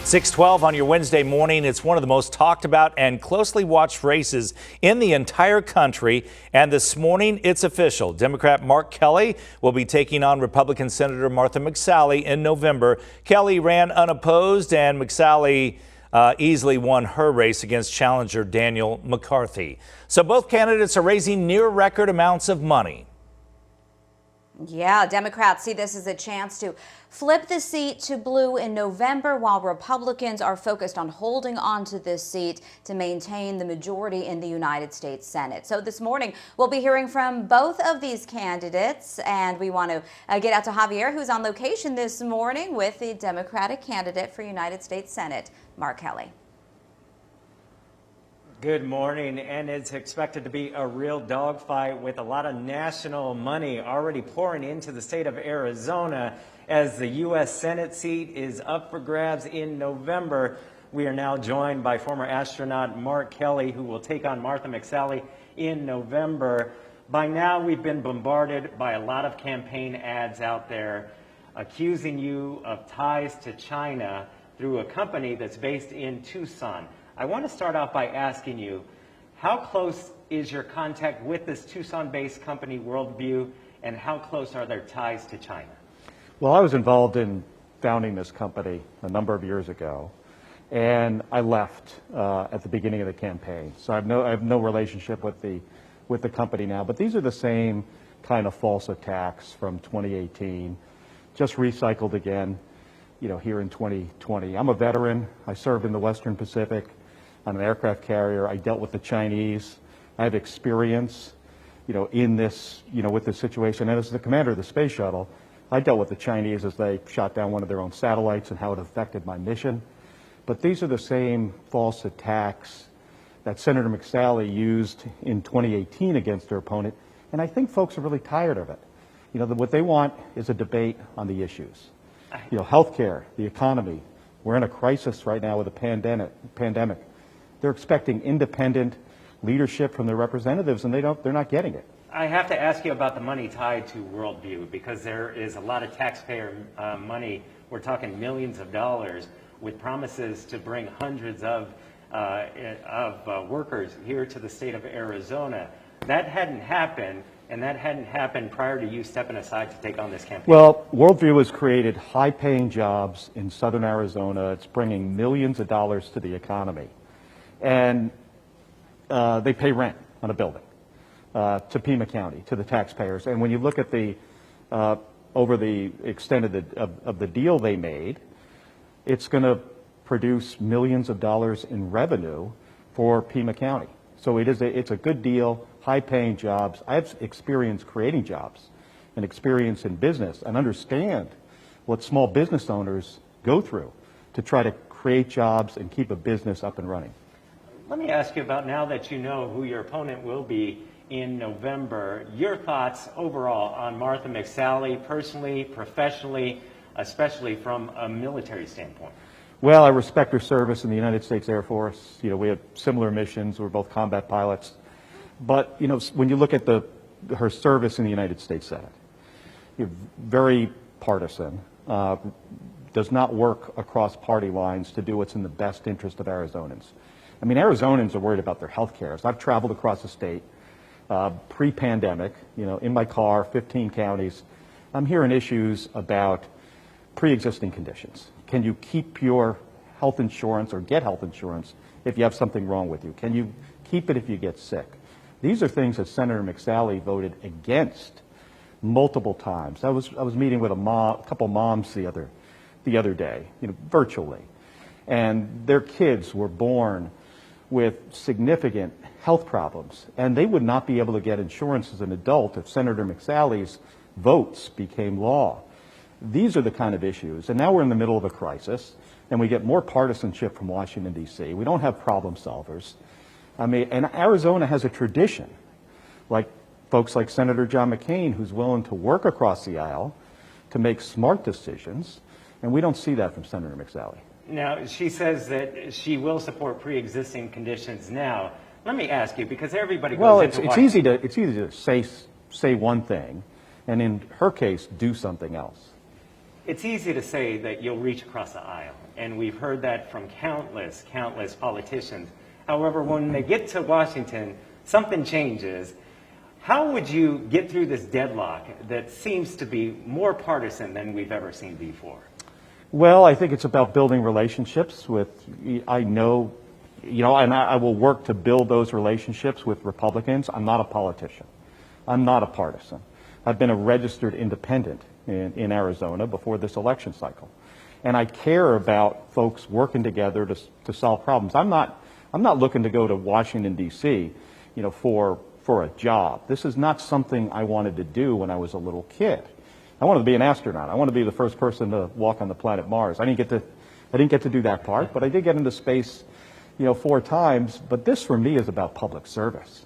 6:12 on your Wednesday morning. It's one of the most talked about and closely watched races in the entire country. And this morning, it's official. Democrat Mark Kelly will be taking on Republican Senator Martha McSally in November. Kelly ran unopposed, and McSally easily won her race against challenger Daniel McCarthy. So both candidates are raising near record amounts of money. Yeah, Democrats see this as a chance to flip the seat to blue in November, while Republicans are focused on holding on to this seat to maintain the majority in the United States Senate. So this morning, we'll be hearing from both of these candidates, and we want to get out to Javier, who's on location this morning with the Democratic candidate for United States Senate, Mark Kelly. Good morning, and it's expected to be a real dogfight with a lot of national money already pouring into the state of Arizona as the U.S. Senate seat is up for grabs in November. We are now joined by former astronaut Mark Kelly, who will take on Martha McSally in November. By now, we've been bombarded by a lot of campaign ads out there accusing you of ties to China through a company that's based in Tucson. I want to start off by asking you, how close is your contact with this Tucson-based company, Worldview, and how close are their ties to China? Well, I was involved in founding this company a number of years ago, and I left at the beginning of the campaign. So I have no relationship with the company now. But these are the same kind of false attacks from 2018, just recycled again, here in 2020. I'm a veteran. I served in the Western Pacific on an aircraft carrier. I dealt with the Chinese. I have experience, in this, with this situation. And as the commander of the space shuttle, I dealt with the Chinese as they shot down one of their own satellites and how it affected my mission. But these are the same false attacks that Senator McSally used in 2018 against her opponent. And I think folks are really tired of it. What they want is a debate on the issues. Healthcare, the economy. We're in a crisis right now with a pandemic. They're expecting independent leadership from their representatives, and they're not getting it. I have to ask you about the money tied to Worldview, because there is a lot of taxpayer money. We're talking millions of dollars with promises to bring hundreds of workers here to the state of Arizona. That hadn't happened, and that hadn't happened prior to you stepping aside to take on this campaign. Well, Worldview has created high-paying jobs in southern Arizona. It's bringing millions of dollars to the economy. And they pay rent on a building to Pima County, to the taxpayers. And when you look at the over the extent of the deal they made, it's going to produce millions of dollars in revenue for Pima County. So it's a good deal, high-paying jobs. I have experience creating jobs and experience in business and understand what small business owners go through to try to create jobs and keep a business up and running. Let me ask you about, now that you know who your opponent will be in November, your thoughts overall on Martha McSally, personally, professionally, especially from a military standpoint. Well, I respect her service in the United States Air Force. We have similar missions. We're both combat pilots. But, when you look at her service in the United States Senate, very partisan, does not work across party lines to do what's in the best interest of Arizonans. I mean, Arizonans are worried about their health care. So I've traveled across the state pre-pandemic, in my car, 15 counties. I'm hearing issues about pre-existing conditions. Can you keep your health insurance or get health insurance if you have something wrong with you? Can you keep it if you get sick? These are things that Senator McSally voted against multiple times. I was meeting with a couple moms the other day, virtually, and their kids were born with significant health problems, and they would not be able to get insurance as an adult if Senator McSally's votes became law. These are the kind of issues, and now we're in the middle of a crisis, and we get more partisanship from Washington, D.C. We don't have problem solvers. I mean, and Arizona has a tradition, like folks like Senator John McCain, who's willing to work across the aisle to make smart decisions, and we don't see that from Senator McSally. Now, she says that she will support pre-existing conditions now. Let me ask you, because everybody goes into it's easy to say one thing, and in her case, do something else. It's easy to say that you'll reach across the aisle, and we've heard that from countless politicians. However, when they get to Washington, something changes. How would you get through this deadlock that seems to be more partisan than we've ever seen before? Well, I think it's about building relationships with, I know, and I will work to build those relationships with Republicans. I'm not a politician. I'm not a partisan. I've been a registered independent in Arizona before this election cycle. And I care about folks working together to solve problems. I'm not looking to go to Washington, D.C., for a job. This is not something I wanted to do when I was a little kid. I wanted to be an astronaut. I wanted to be the first person to walk on the planet Mars. I didn't get to do that part, but I did get into space, 4 times. But this, for me, is about public service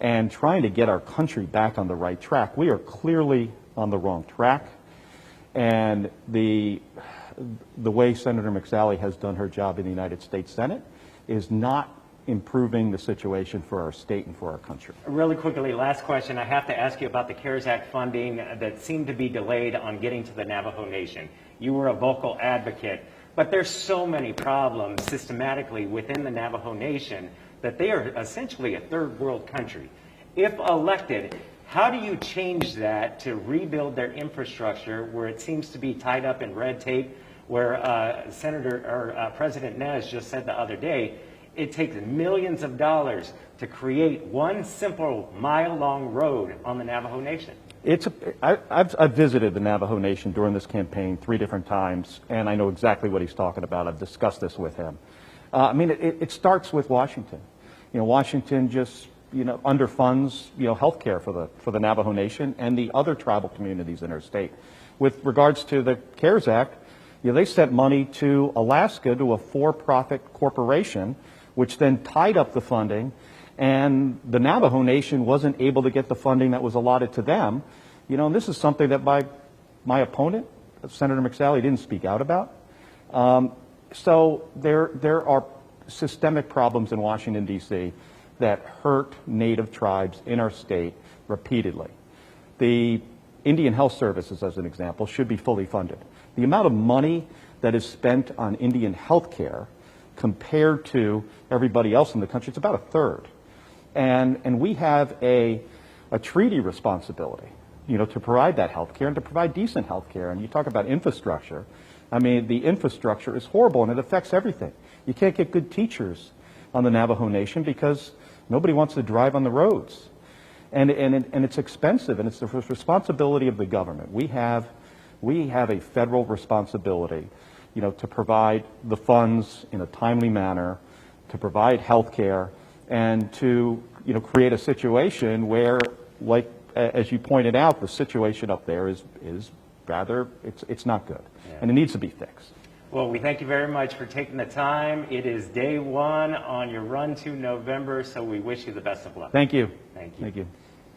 and trying to get our country back on the right track. We are clearly on the wrong track, and the way Senator McSally has done her job in the United States Senate is not improving the situation for our state and for our country. Really quickly, last question. I have to ask you about the CARES Act funding that seemed to be delayed on getting to the Navajo Nation. You were a vocal advocate, but there's so many problems systematically within the Navajo Nation that they are essentially a third world country. If elected, how do you change that to rebuild their infrastructure where it seems to be tied up in red tape, where President Nez just said the other day, it takes millions of dollars to create one simple mile-long road on the Navajo Nation? I've visited the Navajo Nation during this campaign 3 different times, and I know exactly what he's talking about. I've discussed this with him. It starts with Washington. Washington just underfunds health care for the Navajo Nation and the other tribal communities in our state. With regards to the CARES Act, they sent money to Alaska to a for-profit corporation, which then tied up the funding, and the Navajo Nation wasn't able to get the funding that was allotted to them. And this is something that my opponent, Senator McSally, didn't speak out about. So there are systemic problems in Washington, D.C. that hurt Native tribes in our state repeatedly. The Indian Health Services, as an example, should be fully funded. The amount of money that is spent on Indian health care compared to everybody else in the country, it's about a third. And we have a treaty responsibility, to provide that health care and to provide decent health care. And you talk about infrastructure. The infrastructure is horrible and it affects everything. You can't get good teachers on the Navajo Nation because nobody wants to drive on the roads. And it's expensive, and it's the responsibility of the government. We have a federal responsibility, to provide the funds in a timely manner, to provide health care, and to, create a situation where, like, as you pointed out, the situation up there is rather, it's not good, and it needs to be fixed. Well, we thank you very much for taking the time. It is day 1 on your run to November, so we wish you the best of luck. Thank you. Thank you. Thank you.